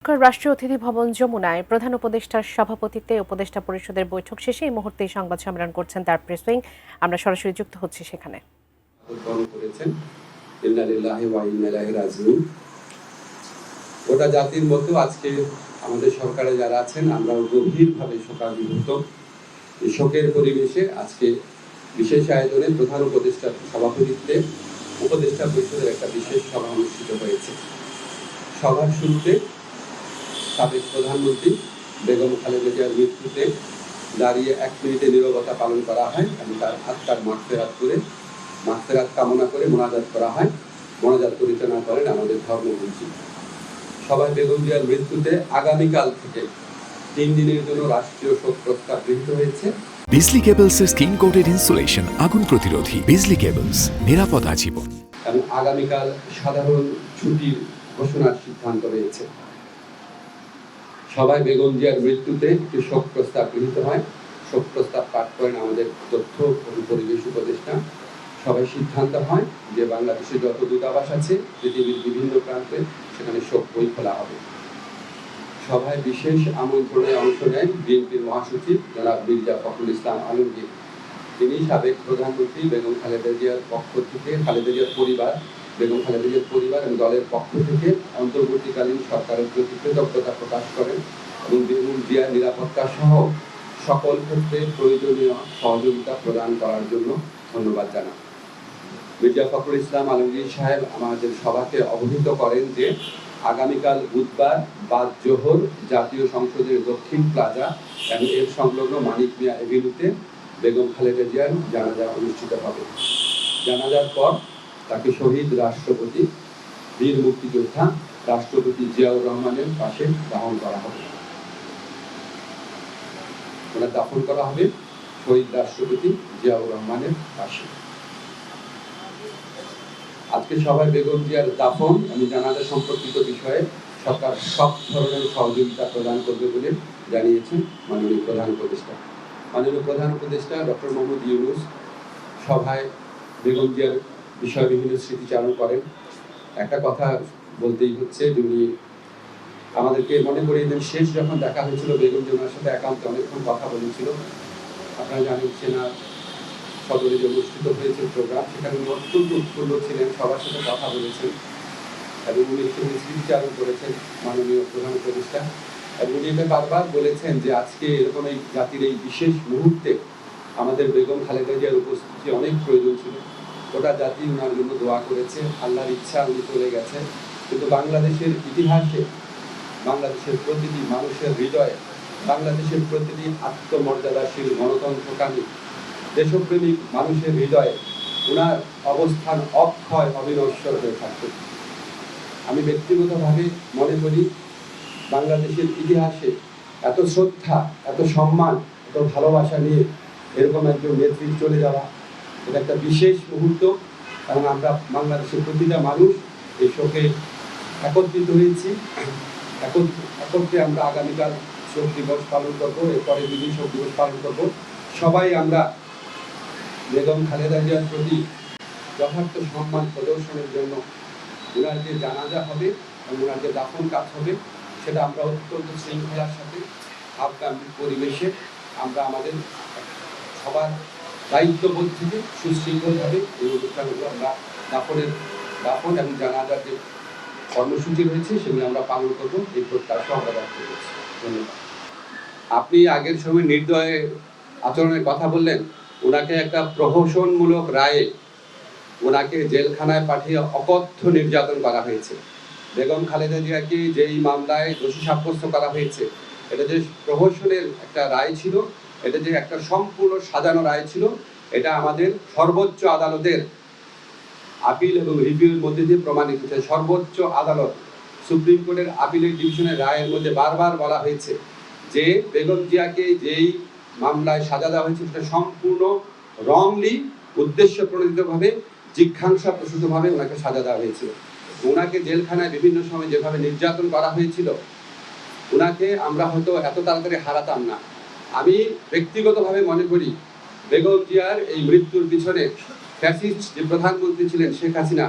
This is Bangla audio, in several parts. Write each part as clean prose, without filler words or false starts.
রাষ্ট্রীয় অতিথি ভবন যমুনায় প্রধান উপদেষ্টার সভাপতিত্বে উপদেষ্টা পরিষদের বৈঠক শেষে এই মুহূর্তে সংবাদ সম্মেলন করছেন তার প্রেস উইং। আমরা সরাসরি যুক্ত হচ্ছি সেখানে। গোটা জাতির মতো আজকে আমাদের সরকারে যারা আছেন আমরাও গভীরভাবে শোকাভিভূত। এই শোকের পরিবেশে আজকে বিশেষ আয়োজনে প্রধান উপদেষ্টার সভাপতিত্বে উপদেষ্টা পরিষদের একটা বিশেষ সভা অনুষ্ঠিত হয়েছে। সভার শুরুতে সাবেক প্রধানমন্ত্রী বেগম খালেদা জিয়ার মৃত্যুতে দাঁড়িয়ে 1 মিনিটে নীরবতা পালন করা হয় এবং তার আত্মার মাগফিরাত কামনা করে মোনাজাত করা হয়। মোনাজাত পরিচালনা করেন আমাদের ধর্মগুরু। সবাই বেগম জিয়ার মৃত্যুতে আগামীকাল থেকে 3 দিনের জন্য রাষ্ট্রীয় শোক প্রস্তাব গৃহীত হয়েছে। বিজলি কেবলসের স্কিন কোটেড ইনসুলেশন আগুন প্রতিরোধী। বিজলি কেবলস, নিরাপদ আজীবন। এবং আগামীকাল সাধারণ ছুটির ঘোষণার সিদ্ধান্ত হয়েছে। সবাই বেগম জিয়ার মৃত্যুতে একটি শোক প্রস্তাব গৃহীত হয়। শোক প্রস্তাব পাঠ করেন আমাদের তথ্য ও পরিবেশ উপদেষ্টা। সবাই সিদ্ধান্ত হয় যে বাংলাদেশে যত দূতাবাস আছে পৃথিবীর বিভিন্ন প্রান্তে সেখানে শোক বই খোলা হবে। সভায় বিশেষ আমন্ত্রণে অংশ নেন বিএনপির মহাসচিব জনাব মির্জা ফখরুল ইসলাম আলমগীর। তিনি সাবেক প্রধানমন্ত্রী বেগম খালেদা জিয়ার পক্ষ থেকে বেগম খালেদা জিয়ার পরিবার এবং দলের পক্ষ থেকে অন্তর্বর্তীকালীন সরকারের প্রতি কৃতজ্ঞতা প্রকাশ করেন এবং বেগম জিয়ার নিরাপত্তা সহ সকল ক্ষেত্রে প্রয়োজনীয় সহযোগিতা প্রদান করার জন্য ধন্যবাদ জানান। মির্জা ফখরুল ইসলাম আলমগীর সাহেব আমাদের সভাকে অবহিত করেন যে আগামীকাল বুধবার বাদ জোহর জাতীয় সংসদের দক্ষিণ প্লাজা এবং এর সংলগ্ন মানিক মিয়া এভিনিউতে বেগম খালেদা জিয়ার জানাজা অনুষ্ঠিত হবে। জানাজার পর তাকে শহীদ রাষ্ট্রপতি বীর মুক্তিযোদ্ধা রাষ্ট্রপতি জিয়াউর রহমানের পাশে দাফন করা হবে। শহীদ রাষ্ট্রপতি জিয়াউর রহমানের পাশে। আজকে সবাই বেগম জিয়ার দাফন এবং জানাজা সম্পর্কিত বিষয়ে সরকার সব ধরনের সহযোগিতা প্রদান করবে বলে জানিয়েছেন মাননীয় প্রধান উপদেষ্টা। মাননীয় প্রধান উপদেষ্টা ডক্টর মোহাম্মদ ইউনূস সভায় বেগম জিয়ার বিষয়ে বিভিন্ন স্মৃতিচারণ করেন। একটা কথা বলতেই হচ্ছে, উনি আমাদেরকে মনে করিয়ে দেন শেষ যখন দেখা হয়েছিল বেগম জিয়ার সাথে একান্তে অনেকক্ষণ কথা বলেছিল। আপনারা জানেন সেনা সদরে যে অনুষ্ঠিত হয়েছে প্রোগ্রাম, সেখানে উনি অত্যন্ত উৎফুল্ল ছিলেন, সবার সাথে কথা বলেছেন এবং উনি স্মৃতিচারণ করেছেন মাননীয় প্রধান উপদেষ্টা। এবং উনি এটা বারবার বলেছেন যে আজকে এরকম এই জাতির এই বিশেষ মুহূর্তে আমাদের বেগম খালেদা জিয়ার উপস্থিতি অনেক প্রয়োজন ছিল। গোটা জাতি ওনার জন্য দোয়া করেছে, আল্লাহর ইচ্ছা উনি চলে গেছেন। কিন্তু বাংলাদেশের ইতিহাসে, বাংলাদেশের প্রতিটি মানুষের হৃদয়ে, বাংলাদেশের প্রতিটি আত্মমর্যাদাশীল গণতন্ত্রকামী দেশপ্রেমিক মানুষের হৃদয়ে ওনার অবস্থান অক্ষয় অবিনশ্বর হয়ে থাকবে। আমি ব্যক্তিগতভাবে মনে করি বাংলাদেশের ইতিহাসে এত শ্রদ্ধা, এত সম্মান, এত ভালোবাসা নিয়ে এরকম একজন নেত্রী চলে যাওয়া এটা একটা বিশেষ মুহূর্ত এবং আমরা বাংলাদেশের প্রতিটা মানুষ এই শোকে একত্রিত হয়েছি। একত্রে আমরা আগামীকাল শোক দিবস পালন করবো, এরপরে দুদিন শোক দিবস পালন করবো। সবাই আমরা বেগম খালেদা জিয়ার প্রতি যথার্থ সম্মান প্রদর্শনের জন্য ওনার যে জানাজা হবে এবং ওনার যে দাফন কাজ হবে সেটা আমরা অত্যন্ত শৃঙ্খলার সাথে আবগামী পরিবেশে আমরা আমাদের সবার দায়িত্ববোধ থেকে সুশৃঙ্খলভাবে এই অনুষ্ঠানগুলো আমরা দাফন এবং জানাজার যে কর্মসূচি রয়েছে সেগুলো আমরা পালন করবো, এই প্রত্যাশা আমরা ব্যক্ত করছি। ধন্যবাদ। আপনি আগের সময় নির্দয় আচরণের কথা বললেন। ওনাকে একটা প্রহসনমূলক রায়ে ওনাকে জেলখানায় পাঠিয়ে অকথ্য নির্যাতন করা হয়েছে। বেগম খালেদা জিয়াকে যেই মামলায় দোষী সাব্যস্ত করা হয়েছে, এটা যে প্রহসনের একটা রায় ছিল, এটা যে একটা সম্পূর্ণ সাজানো রায় ছিল, এটা আমাদের সর্বোচ্চ আদালতের আপিল এবং রিভিউর মধ্যে দিয়ে প্রমাণিত হয়েছে। সর্বোচ্চ আদালত সুপ্রিম কোর্টের আপিলের ডিভিশনের রায়ের মধ্যে বারবার বলা হয়েছে যে বেগম জিয়াকে যেই মামলায় সাজা দেওয়া হয়েছে সেটা সম্পূর্ণ রংলি, উদ্দেশ্য প্রণোদিতভাবে, জিজ্ঞাসাপ্রসূতভাবে ওনাকে সাজা দেওয়া হয়েছিল। ওনাকে জেলখানায় বিভিন্ন সময় যেভাবে নির্যাতন করা হয়েছিল, ওনাকে আমরা হয়তো এত তাড়াতাড়ি হারাতাম না। আমি ব্যক্তিগতভাবে মনে করি বেগম জিয়ার এই মৃত্যুর পিছনে ফ্যাসিস্ট যে প্রধানমন্ত্রী ছিলেন শেখ হাসিনা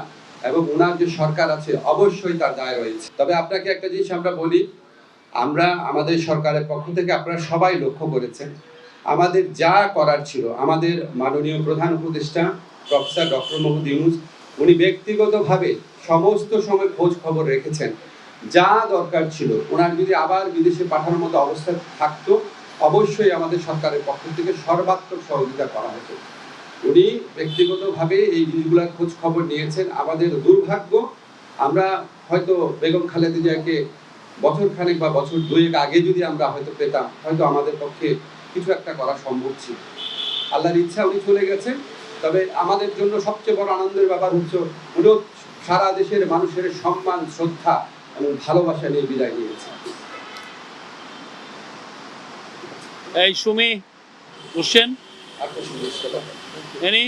এবং ওনার যে সরকার আছে অবশ্যই তার দায় রয়েছে। তবে আপনাকে একটা জিনিস আমরা বলি, আমরা আমাদের সরকারের পক্ষ থেকে আপনারা সবাই লক্ষ্য করেছেন আমাদের যা করার ছিল, আমাদের মাননীয় প্রধান উপদেষ্টা প্রফেসর ডক্টর মোহাম্মদ ইউনূস উনি ব্যক্তিগতভাবে সমস্ত সময় খোঁজ খবর রেখেছেন। যা দরকার ছিল, ওনার যদি আবার বিদেশে পাঠানোর মতো অবস্থা থাকতো অবশ্যই আমাদের সরকারের পক্ষ থেকে সর্বাত্মক সহযোগিতা করা হতো। উনি ব্যক্তিগতভাবে এই জিনিসগুলোর খোঁজ খবর নিয়েছেন। আমাদের দুর্ভাগ্য, আমরা হয়তো বেগম খালেদা জিয়াকে বছর খানেক বা বছর দুয়েক আগে যদি আমরা হয়তো পেতাম, হয়তো আমাদের পক্ষে কিছু একটা করা সম্ভব ছিল। আল্লাহর ইচ্ছা উনি চলে গেছেন। তবে আমাদের জন্য সবচেয়ে বড় আনন্দের ব্যাপার হচ্ছে উনিও সারা দেশের মানুষের সম্মান, শ্রদ্ধা এবং ভালোবাসা নিয়ে বিদায় নিয়েছেন। এই সুমি হোসেন এনি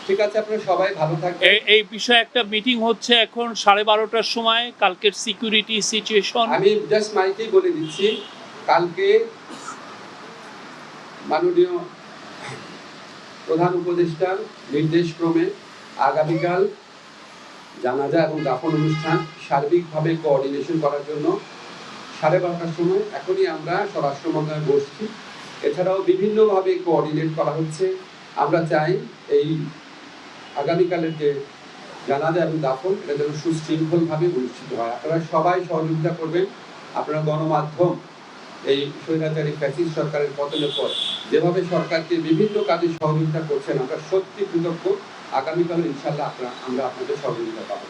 ঠিক আছে, আপনারা সবাই ভালো থাকবেন। এই বিষয়ে একটা মিটিং হচ্ছে এখন 12:30টার সময়, কালকের সিকিউরিটি সিচুয়েশন। আমি জাস্ট মাইকেই বলে দিচ্ছি, কালকে মাননীয় প্রধান উপদেষ্টার নির্দেশক্রমে আগামীকাল জানাজা এবং দাফন অনুষ্ঠান সার্বিকভাবে কোঅর্ডিনেশন করার জন্য 12:30টার সময় এখনই আমরা স্বরাষ্ট্র মন্ত্রণালয়ে বসছি। এছাড়াও বিভিন্নভাবে কোঅর্ডিনেট করা হচ্ছে। আমরা চাই এই আগামীকালের যে জানাজা এবং দাফন এটা যেন সুশৃঙ্খলভাবে অনুষ্ঠিত হয়। আপনারা সবাই সহযোগিতা করবেন। আপনারা গণমাধ্যম এই স্বৈরাচারী ফ্যাসিস্ট সরকারের পতনের পর যেভাবে সরকারকে বিভিন্ন কাজে সহযোগিতা করছেন, আমরা সত্যি কৃতজ্ঞ। আগামীকাল ইনশাল্লাহ আমরা আপনাদের সহযোগিতা পাবো।